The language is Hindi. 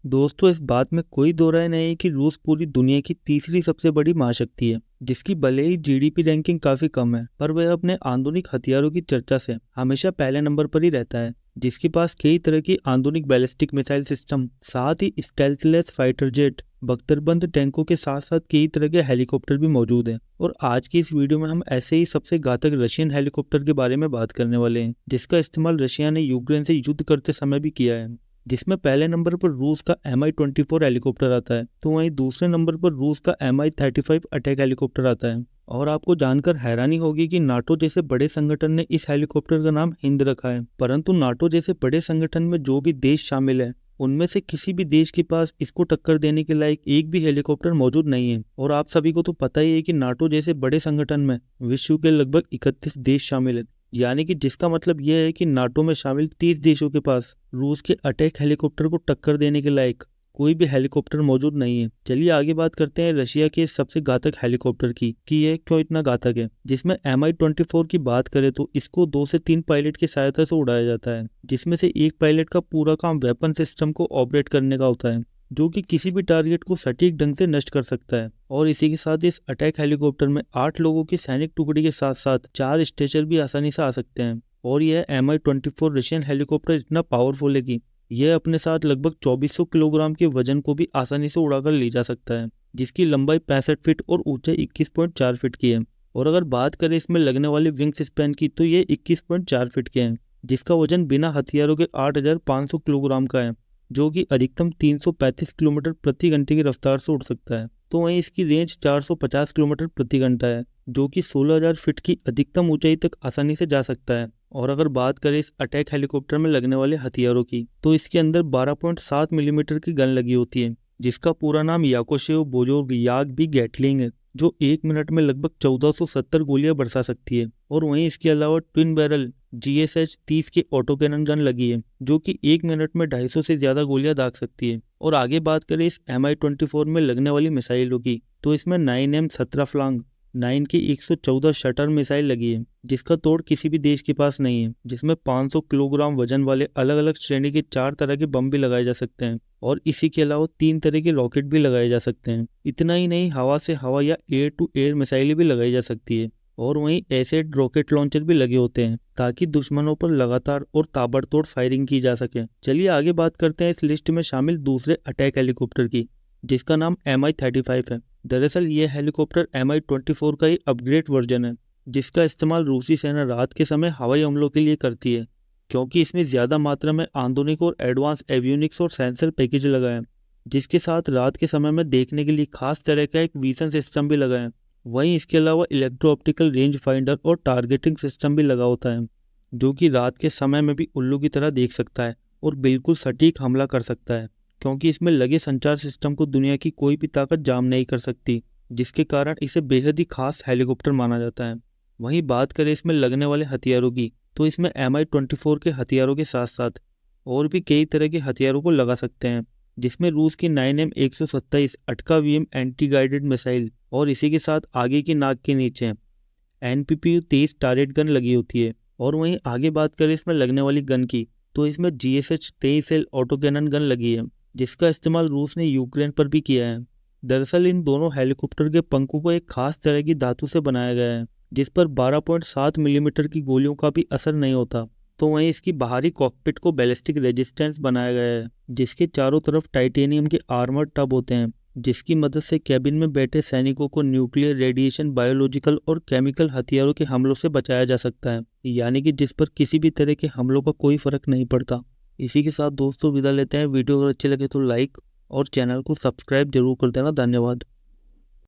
दोस्तों, इस बात में कोई दो राय नहीं है कि रूस पूरी दुनिया की तीसरी सबसे बड़ी महाशक्ति है, जिसकी भले ही जीडीपी रैंकिंग काफी कम है, पर वह अपने आधुनिक हथियारों की चर्चा से हमेशा पहले नंबर पर ही रहता है। जिसके पास कई तरह की आधुनिक बैलिस्टिक मिसाइल सिस्टम, साथ ही स्टेल्थलेस फाइटर जेट, बख्तरबंद टैंकों के साथ साथ कई तरह के हेलीकॉप्टर भी मौजूद हैं। और आज की इस वीडियो में हम ऐसे ही सबसे घातक रशियन हेलीकॉप्टर के बारे में बात करने वाले हैं, जिसका इस्तेमाल रशिया ने यूक्रेन से युद्ध करते समय भी किया है। जिसमें पहले नंबर पर रूस का Mi-24 हेलीकॉप्टर आता है, तो वहीं दूसरे नंबर पर रूस का Mi-35 अटैक हेलीकॉप्टर आता है। और आपको जानकर हैरानी होगी कि नाटो जैसे बड़े संगठन ने इस हेलीकॉप्टर का नाम हिंद रखा है, परंतु नाटो जैसे बड़े संगठन में जो भी देश शामिल है, उनमें से किसी भी देश के पास इसको टक्कर देने के लायक एक भी हेलीकॉप्टर मौजूद नहीं है। और आप सभी को तो पता ही है कि नाटो जैसे बड़े संगठन में विश्व के लगभग 31 देश शामिल है, यानी कि जिसका मतलब यह है कि नाटो में शामिल 30 देशों के पास रूस के अटैक हेलीकॉप्टर को टक्कर देने के लायक कोई भी हेलीकॉप्टर मौजूद नहीं है। चलिए आगे बात करते हैं रशिया के इस सबसे घातक हेलीकॉप्टर की कि यह क्यों इतना घातक है। जिसमें Mi-24 की बात करें तो इसको 2 से 3 पायलट की सहायता से उड़ाया जाता है, जिसमें से एक पायलट का पूरा काम वेपन सिस्टम को ऑपरेट करने का होता है, जो कि किसी भी टारगेट को सटीक ढंग से नष्ट कर सकता है। और इसी के साथ इस अटैक हेलीकॉप्टर में 8 लोगों की सैनिक टुकड़ी के साथ साथ 4 स्ट्रेचर भी आसानी से आ सकते हैं। और यह Mi-24 रशियन हेलीकॉप्टर इतना पावरफुल है कि यह अपने साथ लगभग 2400 किलोग्राम के वजन को भी आसानी से उड़ाकर ले जा सकता है, जिसकी लंबाई 65 फीट और ऊंचाई 21.4 फीट की है। और अगर बात करें इसमें लगने वाले विंग्स स्पैन की, तो ये 21.4 फीट के हैं, जिसका वजन बिना हथियारों के 8500 किलोग्राम का है, जो कि अधिकतम 335 किलोमीटर प्रति घंटे की रफ्तार से उड़ सकता है। तो वहीं इसकी रेंज 450 किलोमीटर प्रति घंटा है, जो कि 16000 फीट की अधिकतम ऊंचाई तक आसानी से जा सकता है। और अगर बात करें इस अटैक हेलीकॉप्टर में लगने वाले हथियारों की, तो इसके अंदर 12.7 मिलीमीटर की गन लगी होती है, जिसका पूरा नाम याकोशेव बोजोग याग भी गैटलिंग है, जो 1 मिनट में लगभग 1470 गोलियां बरसा सकती है। और वहीं इसके अलावा ट्विन बैरल GSH-30 की ऑटो कैनन गन लगी है, जो कि 1 मिनट में 250 से ज्यादा गोलियां दाग सकती है। और आगे बात करें इस Mi-24 में लगने वाली मिसाइलों की, तो इसमें 9M17 फ्लांग 9 की 114 शटर मिसाइल लगी है, जिसका तोड़ किसी भी देश के पास नहीं है। जिसमें 500 किलोग्राम वजन वाले अलग अलग श्रेणी के 4 तरह के बम भी लगाए जा सकते हैं, और इसी के अलावा 3 तरह के रॉकेट भी लगाए जा सकते हैं। इतना ही नहीं, हवा से हवा या एयर टू एयर मिसाइलें भी लगाई जा सकती है। और वहीं एसिड रॉकेट लॉन्चर भी लगे होते हैं, ताकि दुश्मनों पर लगातार और ताबड़तोड़ फायरिंग की जा सके। चलिए आगे बात करते हैं इस लिस्ट में शामिल दूसरे अटैक हेलीकॉप्टर की, जिसका नाम Mi-35 है। दरअसल ये हेलीकॉप्टर Mi-24 का ही अपग्रेड वर्जन है, जिसका इस्तेमाल रूसी सेना रात के समय हवाई हमलों के लिए करती है, क्योंकि इसमें ज्यादा मात्रा में आधुनिक और एडवांस एवियोनिक्स और सेंसर पैकेज लगा है, जिसके साथ रात के समय में देखने के लिए खास तरह का एक विजन सिस्टम भी लगा है। वहीं इसके अलावा इलेक्ट्रो ऑप्टिकल रेंज फाइंडर और टारगेटिंग सिस्टम भी लगा होता है, जो कि रात के समय में भी उल्लू की तरह देख सकता है और बिल्कुल सटीक हमला कर सकता है, क्योंकि इसमें लगे संचार सिस्टम को दुनिया की कोई भी ताकत जाम नहीं कर सकती, जिसके कारण इसे बेहद ही खास हेलीकॉप्टर माना जाता है। वहीं बात करें इसमें लगने वाले हथियारों की, तो इसमें Mi-24 के हथियारों के साथ साथ और भी कई तरह के हथियारों को लगा सकते हैं, जिसमें रूस की 9M127 अटका VM एंटी गाइडेड मिसाइल, और इसी के साथ आगे की नाक के नीचे NPPU-30 टारगेट गन लगी होती है। और वहीं आगे बात करें इसमें लगने वाली गन की, तो इसमें GSH-23L ऑटो कैनन गन लगी है, जिसका इस्तेमाल रूस ने यूक्रेन पर भी किया है। दरअसल इन दोनों हेलीकॉप्टर के पंखों को एक खास तरह की धातु से बनाया गया है, जिस पर 12.7 मिलीमीटर की गोलियों का भी असर नहीं होता। तो वहीं इसकी बाहरी कॉकपिट को बैलिस्टिक रेजिस्टेंस बनाया गया है, जिसके चारों तरफ टाइटेनियम के आर्मर टब होते हैं, जिसकी मदद से कैबिन में बैठे सैनिकों को न्यूक्लियर रेडिएशन, बायोलॉजिकल और केमिकल हथियारों के हमलों से बचाया जा सकता है, यानी कि जिस पर किसी भी तरह के हमलों का कोई फर्क नहीं पड़ता। इसी के साथ दोस्तों विदा लेते हैं। वीडियो अगर अच्छे लगे तो लाइक और चैनल को सब्सक्राइब जरूर कर देना। धन्यवाद।